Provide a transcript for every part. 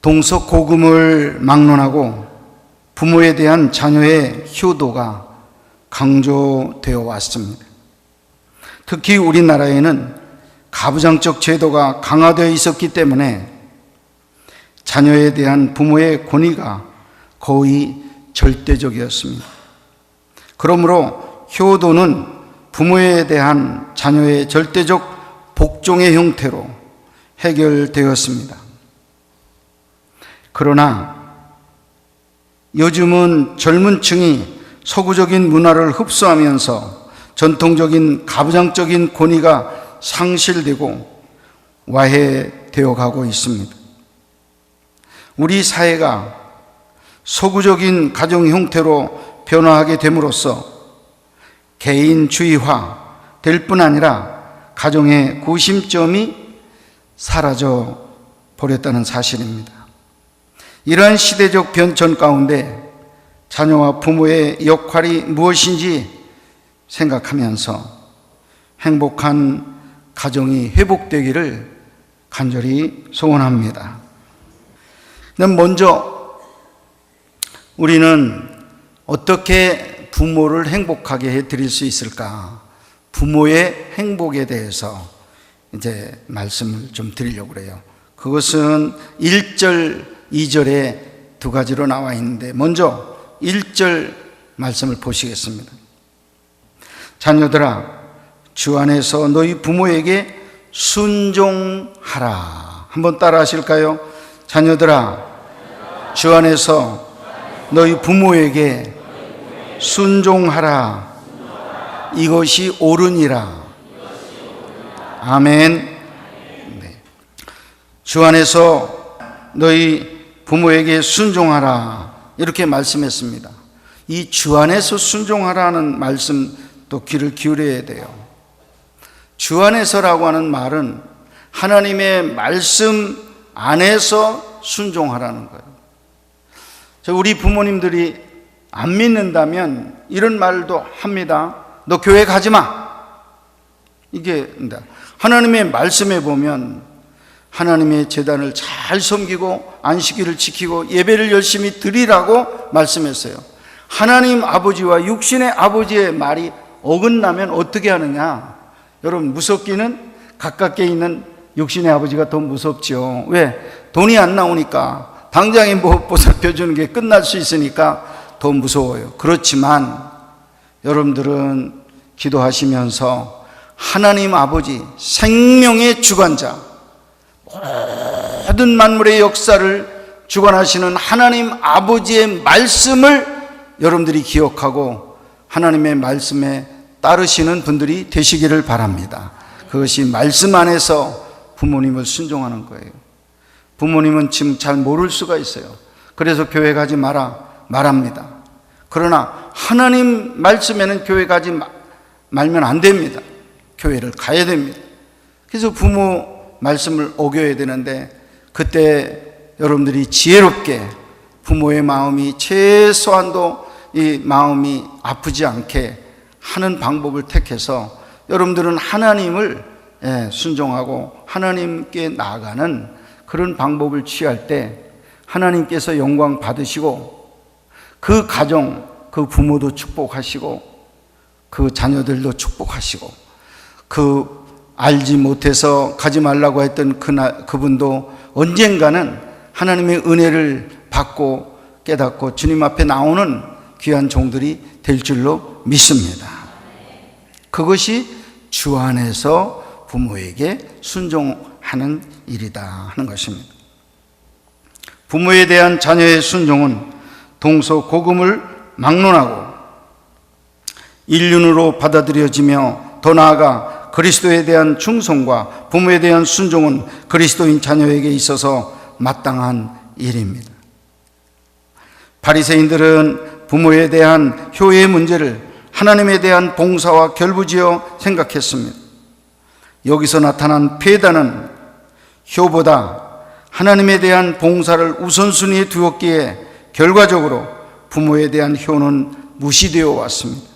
동서고금을 막론하고 부모에 대한 자녀의 효도가 강조되어 왔습니다. 특히 우리나라에는 가부장적 제도가 강화되어 있었기 때문에 자녀에 대한 부모의 권위가 거의 절대적이었습니다. 그러므로 효도는 부모에 대한 자녀의 절대적 복종의 형태로 해결되었습니다. 그러나 요즘은 젊은 층이 서구적인 문화를 흡수하면서 전통적인 가부장적인 권위가 상실되고 와해되어 가고 있습니다. 우리 사회가 서구적인 가정 형태로 변화하게 됨으로써 개인주의화 될 뿐 아니라 가정의 구심점이 사라져 버렸다는 사실입니다. 이러한 시대적 변천 가운데 자녀와 부모의 역할이 무엇인지 생각하면서 행복한 가정이 회복되기를 간절히 소원합니다. 먼저 우리는 어떻게 부모를 행복하게 해드릴 수 있을까? 부모의 행복에 대해서 이제 말씀을 좀 드리려고 그래요. 그것은 1절, 2절에 두 가지로 나와 있는데 먼저 1절 말씀을 보시겠습니다. 자녀들아, 주 안에서 너희 부모에게 순종하라. 한번 따라 하실까요? 자녀들아, 주 안에서 너희 부모에게 순종하라. 이것이 옳으니라. 아멘. 네. 주 안에서 너희 부모에게 순종하라. 이렇게 말씀했습니다. 이 주 안에서 순종하라는 말씀 또 귀를 기울여야 돼요. 주 안에서라고 하는 말은 하나님의 말씀 안에서 순종하라는 거예요. 우리 부모님들이 안 믿는다면 이런 말도 합니다. 너 교회 가지 마. 이게 하나님의 말씀에 보면 하나님의 제단을 잘 섬기고 안식일을 지키고 예배를 열심히 드리라고 말씀했어요. 하나님 아버지와 육신의 아버지의 말이 어긋나면 어떻게 하느냐? 여러분, 무섭기는 가깝게 있는 육신의 아버지가 더 무섭죠. 왜? 돈이 안 나오니까 당장에 뭐 보살펴주는 게 끝날 수 있으니까 더 무서워요. 그렇지만 여러분들은 기도하시면서 하나님 아버지, 생명의 주관자, 모든 만물의 역사를 주관하시는 하나님 아버지의 말씀을 여러분들이 기억하고 하나님의 말씀에 따르시는 분들이 되시기를 바랍니다. 그것이 말씀 안에서 부모님을 순종하는 거예요. 부모님은 지금 잘 모를 수가 있어요. 그래서 교회 가지 마라 말합니다. 그러나 하나님 말씀에는 교회 가지 말면 안 됩니다. 교회를 가야 됩니다. 그래서 부모 말씀을 어겨야 되는데 그때 여러분들이 지혜롭게 부모의 마음이 최소한도 이 마음이 아프지 않게 하는 방법을 택해서 여러분들은 하나님을 순종하고 하나님께 나아가는 그런 방법을 취할 때 하나님께서 영광 받으시고 그 가정, 그 부모도 축복하시고 그 자녀들도 축복하시고 그 알지 못해서 가지 말라고 했던 그분도 언젠가는 하나님의 은혜를 받고 깨닫고 주님 앞에 나오는 귀한 종들이 될 줄로 믿습니다. 그것이 주 안에서 부모에게 순종하는 일이다 하는 것입니다. 부모에 대한 자녀의 순종은 동서고금을 막론하고 인륜으로 받아들여지며 더 나아가 그리스도에 대한 충성과 부모에 대한 순종은 그리스도인 자녀에게 있어서 마땅한 일입니다. 바리새인들은 부모에 대한 효의 문제를 하나님에 대한 봉사와 결부지어 생각했습니다. 여기서 나타난 패단은 효보다 하나님에 대한 봉사를 우선순위에 두었기에 결과적으로 부모에 대한 효는 무시되어 왔습니다.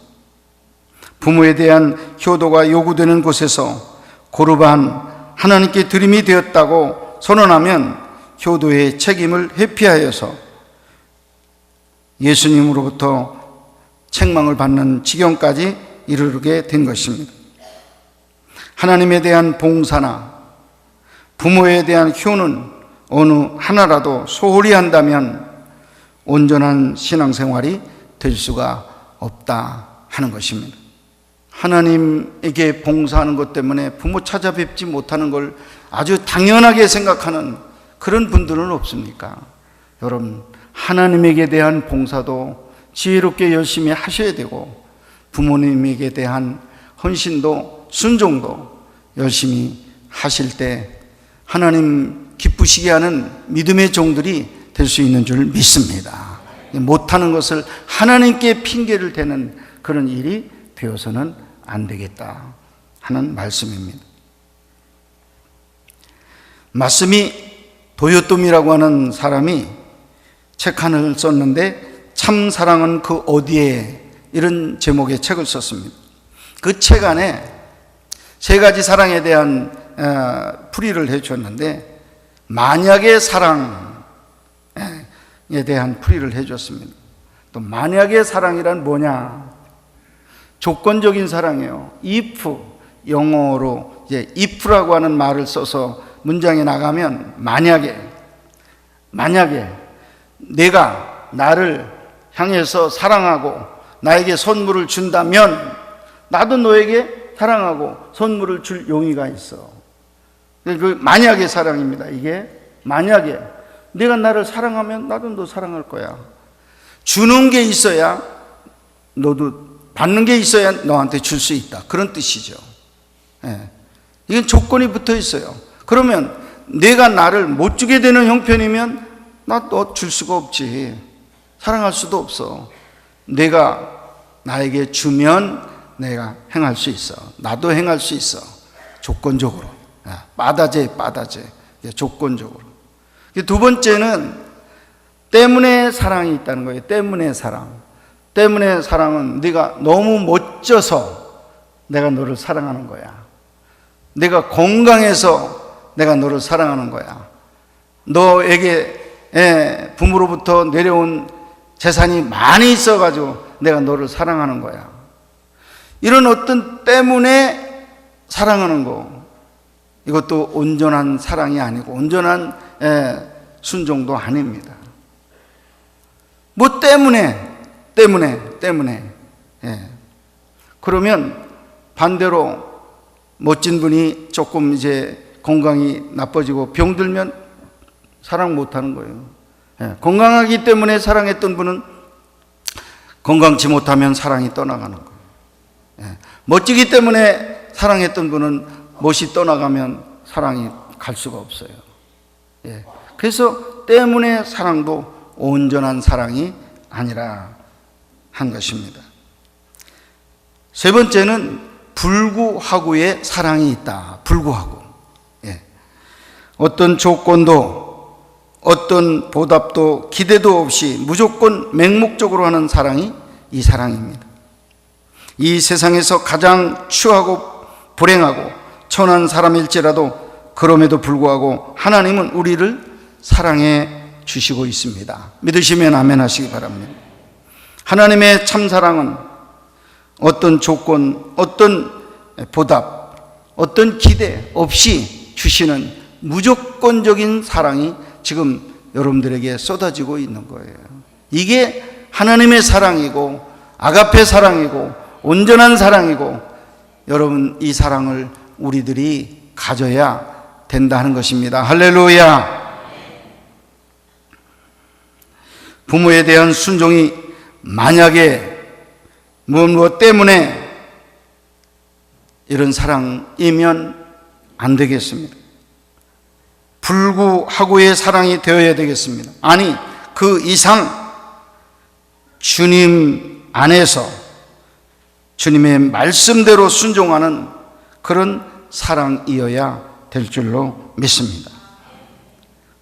부모에 대한 효도가 요구되는 곳에서 고르반 하나님께 드림이 되었다고 선언하면 효도의 책임을 회피하여서 예수님으로부터 책망을 받는 지경까지 이르게 된 것입니다. 하나님에 대한 봉사나 부모에 대한 효는 어느 하나라도 소홀히 한다면 온전한 신앙생활이 될 수가 없다 하는 것입니다. 하나님에게 봉사하는 것 때문에 부모 찾아뵙지 못하는 걸 아주 당연하게 생각하는 그런 분들은 없습니까? 여러분, 하나님에게 대한 봉사도 지혜롭게 열심히 하셔야 되고 부모님에게 대한 헌신도 순종도 열심히 하실 때 하나님 기쁘시게 하는 믿음의 종들이 될 수 있는 줄 믿습니다. 못하는 것을 하나님께 핑계를 대는 그런 일이 되어서는 안 되겠다 하는 말씀입니다. 마스미 도요토미라고 하는 사람이 책 하나를 썼는데 참 사랑은 그 어디에, 이런 제목의 책을 썼습니다. 그 책 안에 세 가지 사랑에 대한 풀이를 해 주었는데 만약의 사랑에 대한 풀이를 해 줬습니다. 또 만약의 사랑이란 뭐냐? 조건적인 사랑이에요. if, 영어로 이제 if라고 하는 말을 써서 문장에 나가면 만약에 내가 나를 향해서 사랑하고 나에게 선물을 준다면 나도 너에게 사랑하고 선물을 줄 용의가 있어. 그 만약의 사랑입니다. 이게 만약에 내가 나를 사랑하면 나도 너 사랑할 거야. 주는 게 있어야 너도 받는 게 있어야 너한테 줄 수 있다. 그런 뜻이죠. 이건 조건이 붙어 있어요. 그러면 내가 나를 못 주게 되는 형편이면 나 너 줄 수가 없지. 사랑할 수도 없어. 내가 나에게 주면 내가 행할 수 있어. 나도 행할 수 있어. 조건적으로. 빠다제. 조건적으로. 두 번째는 때문에 사랑이 있다는 거예요. 때문에 사랑. 때문에 사랑은 네가 너무 멋져서 내가 너를 사랑하는 거야. 내가 건강해서 내가 너를 사랑하는 거야. 너에게 부모로부터 내려온 재산이 많이 있어가지고 내가 너를 사랑하는 거야. 이런 어떤 때문에 사랑하는 거, 이것도 온전한 사랑이 아니고 온전한 순종도 아닙니다. 뭐 때문에. 그러면 반대로 멋진 분이 조금 이제 건강이 나빠지고 병들면 사랑 못하는 거예요. 건강하기 때문에 사랑했던 분은 건강치 못하면 사랑이 떠나가는 거예요. 멋지기 때문에 사랑했던 분은 멋이 떠나가면 사랑이 갈 수가 없어요. 그래서 때문에 사랑도 온전한 사랑이 아니라 한 것입니다. 세 번째는 불구하고의 사랑이 있다. 불구하고. 어떤 조건도 어떤 보답도 기대도 없이 무조건 맹목적으로 하는 사랑이 이 사랑입니다. 이 세상에서 가장 추하고 불행하고 천한 사람일지라도 그럼에도 불구하고 하나님은 우리를 사랑해 주시고 있습니다. 믿으시면 아멘 하시기 바랍니다. 하나님의 참사랑은 어떤 조건, 어떤 보답, 어떤 기대 없이 주시는 무조건적인 사랑이 지금 여러분들에게 쏟아지고 있는 거예요. 이게 하나님의 사랑이고 아가페 사랑이고 온전한 사랑이고 여러분 이 사랑을 우리들이 가져야 된다는 것입니다. 할렐루야. 부모에 대한 순종이 만약에 무엇 때문에 이런 사랑이면 안 되겠습니다. 불구하고의 사랑이 되어야 되겠습니다. 아니 그 이상 주님 안에서 주님의 말씀대로 순종하는 그런 사랑이어야 될 줄로 믿습니다.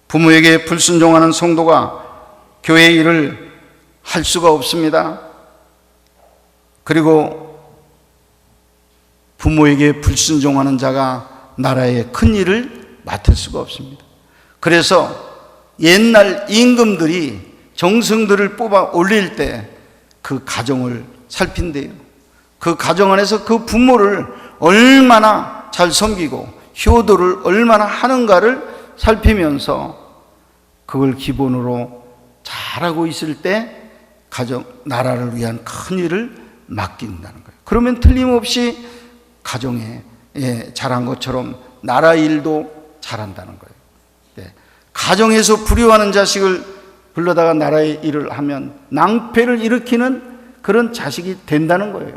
부모에게 불순종하는 성도가 교회 일을 할 수가 없습니다. 그리고 부모에게 불순종하는 자가 나라의 큰 일을 맡을 수가 없습니다. 그래서 옛날 임금들이 정승들을 뽑아 올릴 때 그 가정을 살핀대요. 그 가정 안에서 그 부모를 얼마나 잘 섬기고 효도를 얼마나 하는가를 살피면서 그걸 기본으로 잘하고 있을 때 가정, 나라를 위한 큰 일을 맡긴다는 거예요. 그러면 틀림없이 가정에 잘한 것처럼 나라 일도 잘한다는 거예요. 네. 가정에서 불효하는 자식을 불러다가 나라의 일을 하면 낭패를 일으키는 그런 자식이 된다는 거예요.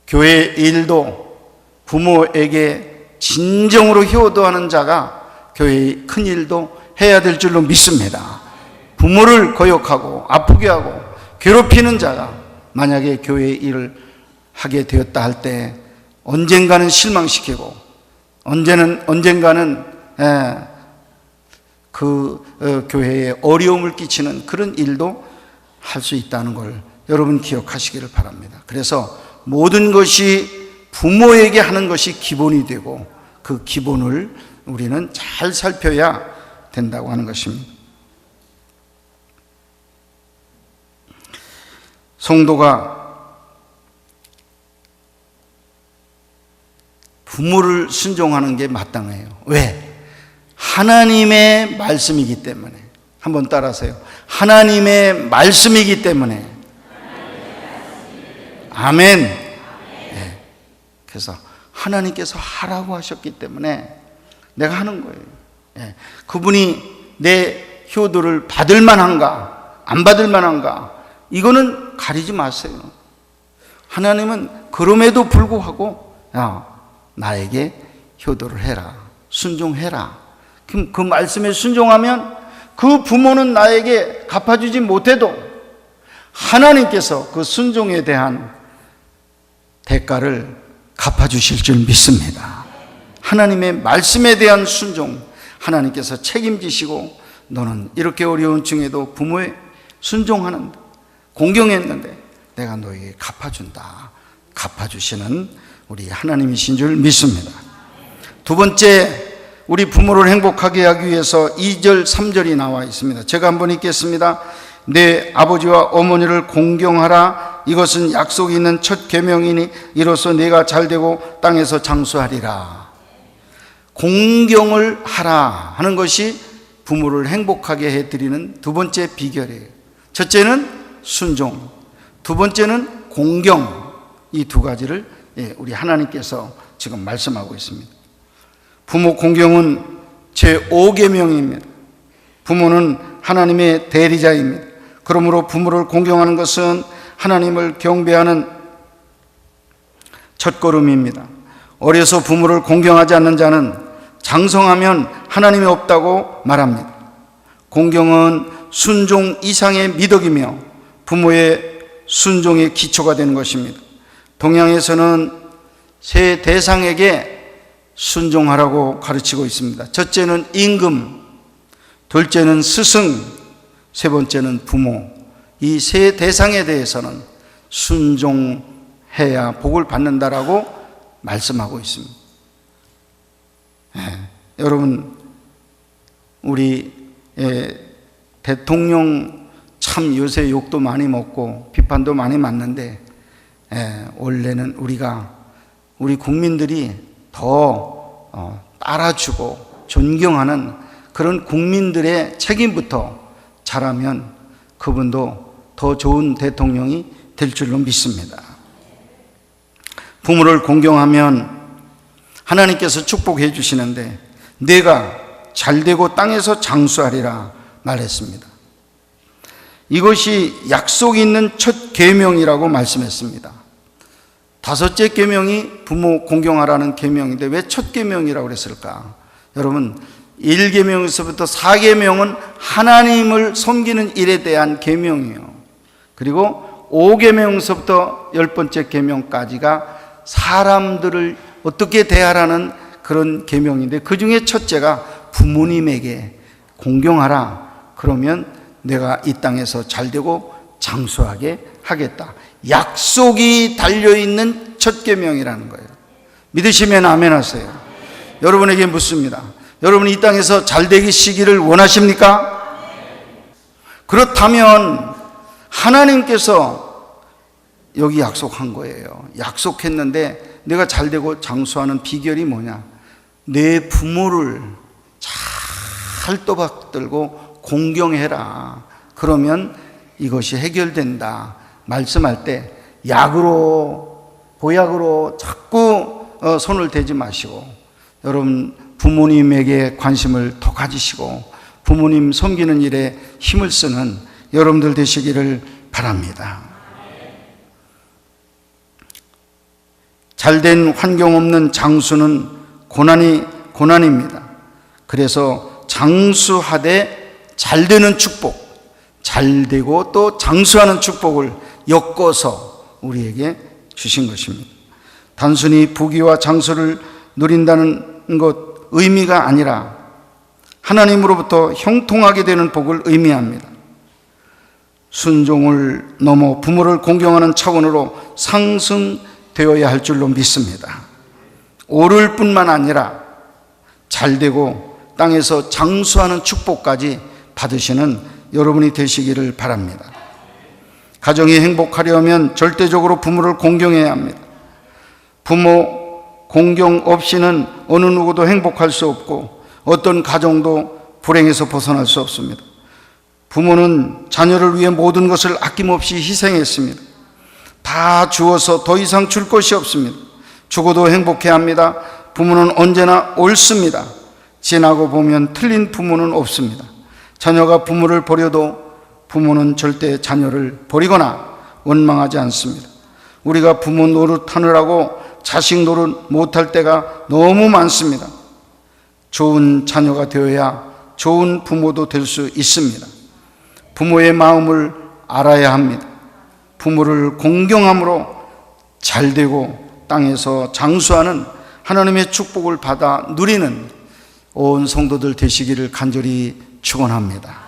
교회 일도 부모에게 진정으로 효도하는 자가 교회의 큰 일도 해야 될 줄로 믿습니다. 부모를 거역하고 아프게 하고 괴롭히는 자가 만약에 교회의 일을 하게 되었다 할 때 언젠가는 실망시키고 언젠가는 교회에 어려움을 끼치는 그런 일도 할 수 있다는 걸 여러분 기억하시기를 바랍니다. 그래서 모든 것이 부모에게 하는 것이 기본이 되고 그 기본을 우리는 잘 살펴야 된다고 하는 것입니다. 성도가 부모를 순종하는 게 마땅해요. 왜? 하나님의 말씀이기 때문에. 한번 따라하세요. 하나님의 말씀이기 때문에. 아멘. 네. 그래서 하나님께서 하라고 하셨기 때문에 내가 하는 거예요. 네. 그분이 내 효도를 받을 만한가 안 받을 만한가 이거는 가리지 마세요. 하나님은 그럼에도 불구하고 나에게 효도를 해라, 순종해라. 그럼 그 말씀에 순종하면 그 부모는 나에게 갚아주지 못해도 하나님께서 그 순종에 대한 대가를 갚아주실 줄 믿습니다. 하나님의 말씀에 대한 순종 하나님께서 책임지시고 너는 이렇게 어려운 중에도 부모에 순종하는데 공경했는데 내가 너에게 갚아준다. 갚아주시는 우리 하나님이신 줄 믿습니다. 두 번째, 우리 부모를 행복하게 하기 위해서 2절 3절이 나와 있습니다. 제가 한번 읽겠습니다. 내 아버지와 어머니를 공경하라. 이것은 약속이 있는 첫 계명이니 이로써 네가 잘되고 땅에서 장수하리라. 공경을 하라 하는 것이 부모를 행복하게 해드리는 두 번째 비결이에요. 첫째는 순종, 두 번째는 공경. 이 두 가지를 우리 하나님께서 지금 말씀하고 있습니다. 부모 공경은 제5계명입니다. 부모는 하나님의 대리자입니다. 그러므로 부모를 공경하는 것은 하나님을 경배하는 첫걸음입니다. 어려서 부모를 공경하지 않는 자는 장성하면 하나님이 없다고 말합니다. 공경은 순종 이상의 미덕이며 부모의 순종의 기초가 되는 것입니다. 동양에서는 세 대상에게 순종하라고 가르치고 있습니다. 첫째는 임금, 둘째는 스승, 세 번째는 부모. 이 세 대상에 대해서는 순종해야 복을 받는다라고 말씀하고 있습니다. 여러분, 우리 대통령 참 요새 욕도 많이 먹고 비판도 많이 맞는데 원래는 우리 국민들이 더 따라주고 존경하는 그런 국민들의 책임부터 잘하면 그분도 더 좋은 대통령이 될 줄로 믿습니다. 부모를 공경하면 하나님께서 축복해 주시는데 내가 잘되고 땅에서 장수하리라 말했습니다. 이것이 약속이 있는 첫 계명이라고 말씀했습니다. 다섯째 계명이 부모 공경하라는 계명인데 왜 첫 계명이라고 그랬을까? 여러분, 1계명에서부터 4계명은 하나님을 섬기는 일에 대한 계명이에요. 그리고 5계명에서부터 10번째 계명까지가 사람들을 어떻게 대하라는 그런 계명인데 그 중에 첫째가 부모님에게 공경하라. 그러면 내가 이 땅에서 잘되고 장수하게 하겠다. 약속이 달려있는 첫 계명이라는 거예요. 믿으시면 아멘 하세요. 여러분에게 묻습니다. 여러분 이 땅에서 잘 되시기를 원하십니까? 그렇다면 하나님께서 여기 약속한 거예요. 약속했는데 내가 잘 되고 장수하는 비결이 뭐냐? 내 부모를 잘 떠받들고 공경해라. 그러면 이것이 해결된다. 말씀할 때 약으로 보약으로 자꾸 손을 대지 마시고 여러분 부모님에게 관심을 더 가지시고 부모님 섬기는 일에 힘을 쓰는 여러분들 되시기를 바랍니다. 잘된 환경 없는 장수는 고난입니다. 그래서 장수하되 잘되는 축복, 잘되고 또 장수하는 축복을 엮어서 우리에게 주신 것입니다. 단순히 부귀와 장수를 누린다는 것 의미가 아니라 하나님으로부터 형통하게 되는 복을 의미합니다. 순종을 넘어 부모를 공경하는 차원으로 상승되어야 할 줄로 믿습니다. 오를 뿐만 아니라 잘되고 땅에서 장수하는 축복까지 받으시는 여러분이 되시기를 바랍니다. 가정이 행복하려면 절대적으로 부모를 공경해야 합니다. 부모 공경 없이는 어느 누구도 행복할 수 없고 어떤 가정도 불행에서 벗어날 수 없습니다. 부모는 자녀를 위해 모든 것을 아낌없이 희생했습니다. 다 주어서 더 이상 줄 것이 없습니다. 죽어도 행복해야 합니다. 부모는 언제나 옳습니다. 지나고 보면 틀린 부모는 없습니다. 자녀가 부모를 버려도 부모는 절대 자녀를 버리거나 원망하지 않습니다. 우리가 부모 노릇하느라고 자식 노릇 못할 때가 너무 많습니다. 좋은 자녀가 되어야 좋은 부모도 될 수 있습니다. 부모의 마음을 알아야 합니다. 부모를 공경함으로 잘되고 땅에서 장수하는 하나님의 축복을 받아 누리는 온 성도들 되시기를 간절히 축원합니다.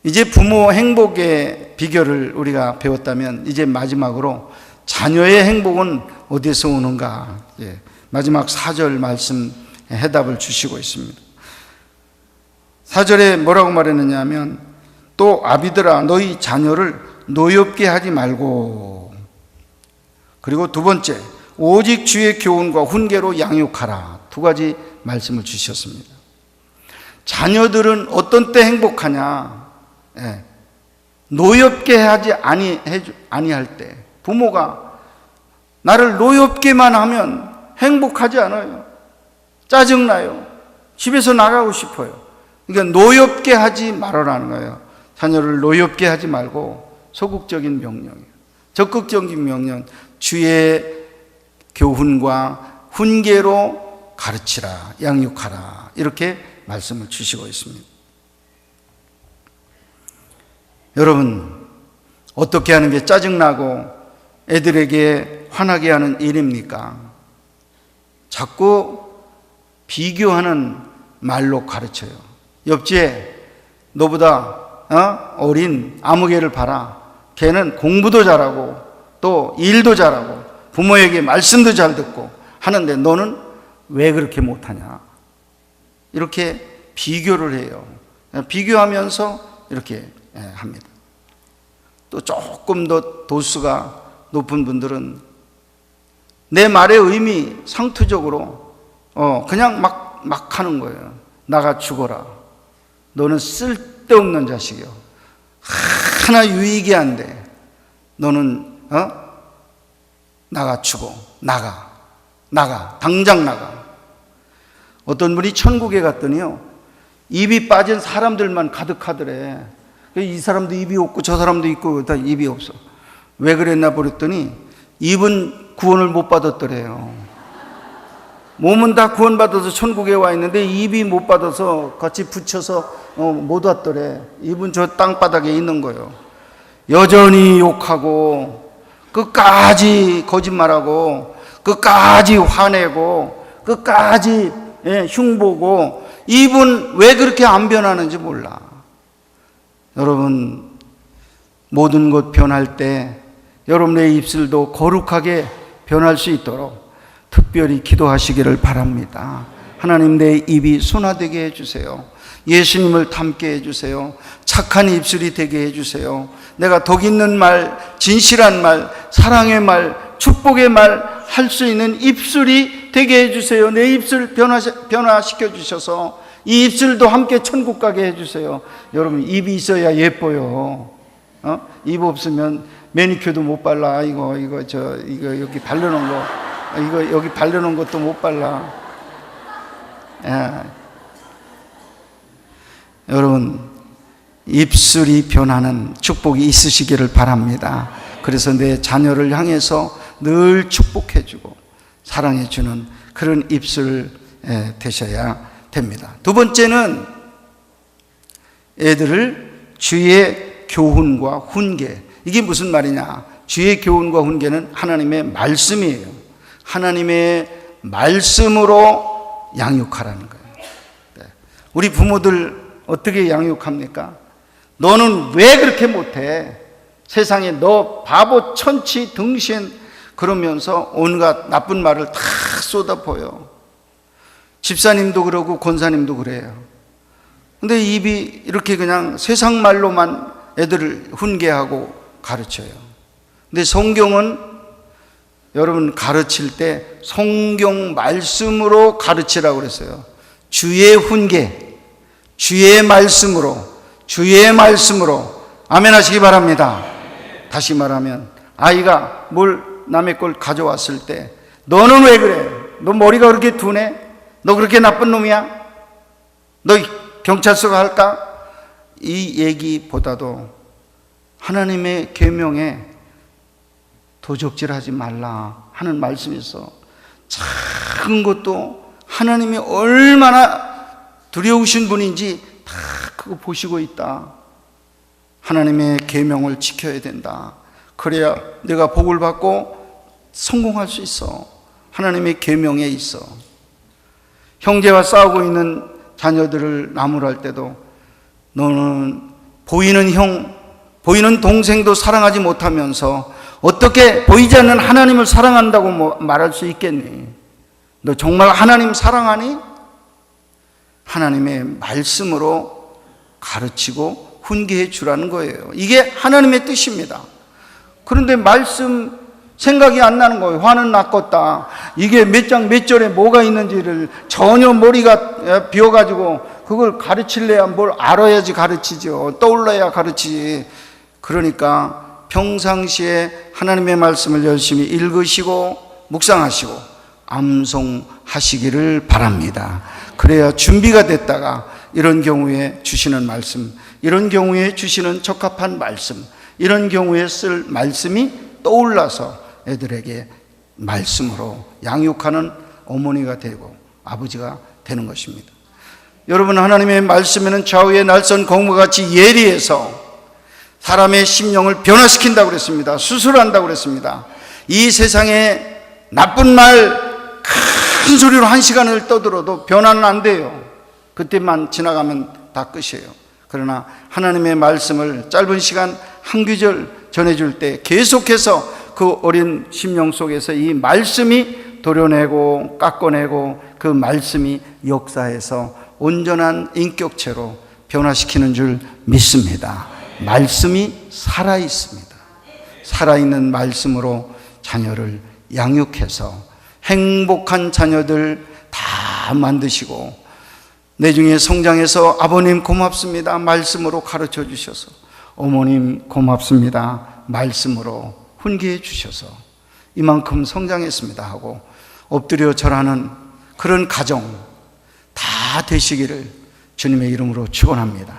이제 부모 행복의 비결을 우리가 배웠다면 이제 마지막으로 자녀의 행복은 어디서 오는가? 마지막 4절 말씀 해답을 주시고 있습니다. 4절에 뭐라고 말했느냐 하면 또 아비들아 너희 자녀를 노엽게 하지 말고, 그리고 두 번째 오직 주의 교훈과 훈계로 양육하라. 두 가지 말씀을 주셨습니다. 자녀들은 어떤 때 행복하냐? 노엽게 하지 아니할 때. 부모가 나를 노엽게만 하면 행복하지 않아요. 짜증나요. 집에서 나가고 싶어요. 그러니까 노엽게 하지 말아라는 거예요. 자녀를 노엽게 하지 말고 소극적인 명령이에요. 적극적인 명령, 주의 교훈과 훈계로 가르치라, 양육하라, 이렇게 말씀을 주시고 있습니다. 여러분, 어떻게 하는 게 짜증나고 애들에게 화나게 하는 일입니까? 자꾸 비교하는 말로 가르쳐요. 옆집에 너보다 어린 아무개를 봐라. 걔는 공부도 잘하고 또 일도 잘하고 부모에게 말씀도 잘 듣고 하는데 너는 왜 그렇게 못하냐? 이렇게 비교를 해요. 비교하면서 이렇게 합니다. 또 조금 더 도수가 높은 분들은 내 말의 의미 상투적으로 그냥 막 하는 거예요. 나가 죽어라. 너는 쓸데없는 자식이요. 하나 유익이 안 돼. 너는 나가 죽어. 나가. 당장 나가. 어떤 분이 천국에 갔더니요, 입이 빠진 사람들만 가득하더래. 이 사람도 입이 없고 저 사람도 있고 다 입이 없어. 왜 그랬나 보랬더니 입은 구원을 못 받았더래요. 몸은 다 구원받아서 천국에 와 있는데 입이 못 받아서 같이 붙여서 못 왔더래. 입은 저 땅바닥에 있는 거예요. 여전히 욕하고 끝까지 거짓말하고 끝까지 화내고 끝까지 흉보고 입은 왜 그렇게 안 변하는지 몰라. 여러분, 모든 것 변할 때 여러분의 입술도 거룩하게 변할 수 있도록 특별히 기도하시기를 바랍니다. 하나님 내 입이 순화되게 해주세요. 예수님을 닮게 해주세요. 착한 입술이 되게 해주세요. 내가 덕 있는 말, 진실한 말, 사랑의 말, 축복의 말 할 수 있는 입술이 되게 해주세요. 내 입술 변화시켜 주셔서 이 입술도 함께 천국 가게 해주세요. 여러분, 입이 있어야 예뻐요. 입 없으면 매니큐어도 못 발라. 이거 여기 바르는 거, 이거 여기 바르는 것도 못 발라. 여러분, 입술이 변하는 축복이 있으시기를 바랍니다. 그래서 내 자녀를 향해서 늘 축복해주고 사랑해주는 그런 입술 되셔야 됩니다. 두 번째는 애들을 주의 교훈과 훈계. 이게 무슨 말이냐? 주의 교훈과 훈계는 하나님의 말씀이에요. 하나님의 말씀으로 양육하라는 거예요. 우리 부모들 어떻게 양육합니까? 너는 왜 그렇게 못해? 세상에 너 바보, 천치, 등신 그러면서 온갖 나쁜 말을 다 쏟아부어요. 집사님도 그러고 권사님도 그래요. 근데 입이 이렇게 그냥 세상 말로만 애들을 훈계하고 가르쳐요. 근데 성경은 여러분 가르칠 때 성경 말씀으로 가르치라고 그랬어요. 주의 훈계, 주의 말씀으로 아멘 하시기 바랍니다. 다시 말하면 아이가 뭘 남의 걸 가져왔을 때 너는 왜 그래? 너 머리가 그렇게 둔해? 너 그렇게 나쁜 놈이야? 너 경찰서 갈까? 이 얘기보다도 하나님의 계명에 도적질하지 말라 하는 말씀이 있어. 작은 것도 하나님이 얼마나 두려우신 분인지 다 그거 보시고 있다. 하나님의 계명을 지켜야 된다. 그래야 내가 복을 받고 성공할 수 있어. 하나님의 계명에 있어. 형제와 싸우고 있는 자녀들을 나무랄 때도 너는 보이는 형, 보이는 동생도 사랑하지 못하면서 어떻게 보이지 않는 하나님을 사랑한다고 말할 수 있겠니? 너 정말 하나님 사랑하니? 하나님의 말씀으로 가르치고 훈계해 주라는 거예요. 이게 하나님의 뜻입니다. 그런데 말씀 생각이 안 나는 거예요. 화는 났겠다. 이게 몇 장 몇 절에 뭐가 있는지를 전혀 머리가 비어가지고 그걸 가르치려야 뭘 알아야지 가르치죠. 떠올라야 가르치지. 그러니까 평상시에 하나님의 말씀을 열심히 읽으시고 묵상하시고 암송하시기를 바랍니다. 그래야 준비가 됐다가 이런 경우에 주시는 말씀, 이런 경우에 주시는 적합한 말씀, 이런 경우에 쓸 말씀이 떠올라서 애들에게 말씀으로 양육하는 어머니가 되고 아버지가 되는 것입니다. 여러분, 하나님의 말씀에는 좌우의 날선 검과 같이 예리해서 사람의 심령을 변화시킨다고 그랬습니다. 수술한다고 그랬습니다. 이 세상에 나쁜 말 큰 소리로 1시간을 떠들어도 변화는 안 돼요. 그때만 지나가면 다 끝이에요. 그러나 하나님의 말씀을 짧은 시간 한 구절 전해줄 때 계속해서 그 어린 심령 속에서 이 말씀이 도려내고 깎아내고 그 말씀이 역사해서 온전한 인격체로 변화시키는 줄 믿습니다. 말씀이 살아있습니다. 살아있는 말씀으로 자녀를 양육해서 행복한 자녀들 다 만드시고 내중에 성장해서 아버님 고맙습니다. 말씀으로 가르쳐 주셔서 어머님 고맙습니다. 말씀으로 훈계해 주셔서 이만큼 성장했습니다 하고 엎드려 절하는 그런 가정 다 되시기를 주님의 이름으로 축원합니다.